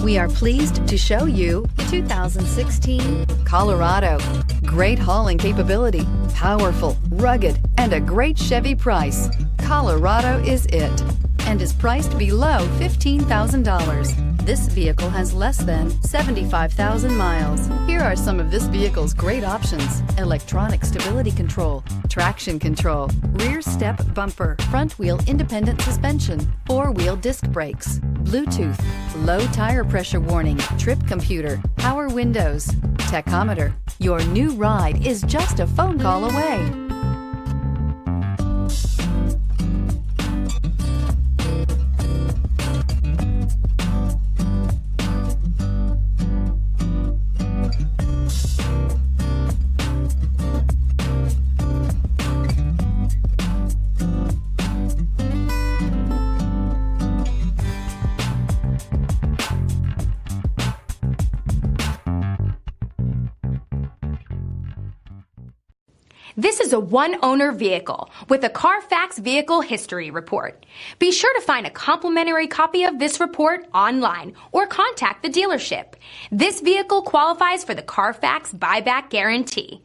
We are pleased to show you 2016 Colorado. Great hauling capability, powerful, rugged, and a great Chevy price. Colorado is it, and is priced below $15,000. This vehicle has less than 75,000 miles. Here are some of this vehicle's great options: electronic stability control, traction control, rear step bumper, front wheel independent suspension, four-wheel disc brakes, Bluetooth, low tire pressure warning, trip computer, power windows, tachometer. Your new ride is just a phone call away. This is a one-owner vehicle with a CARFAX Vehicle History Report. Be sure to find a complimentary copy of this report online or contact the dealership. This vehicle qualifies for the CARFAX Buyback Guarantee.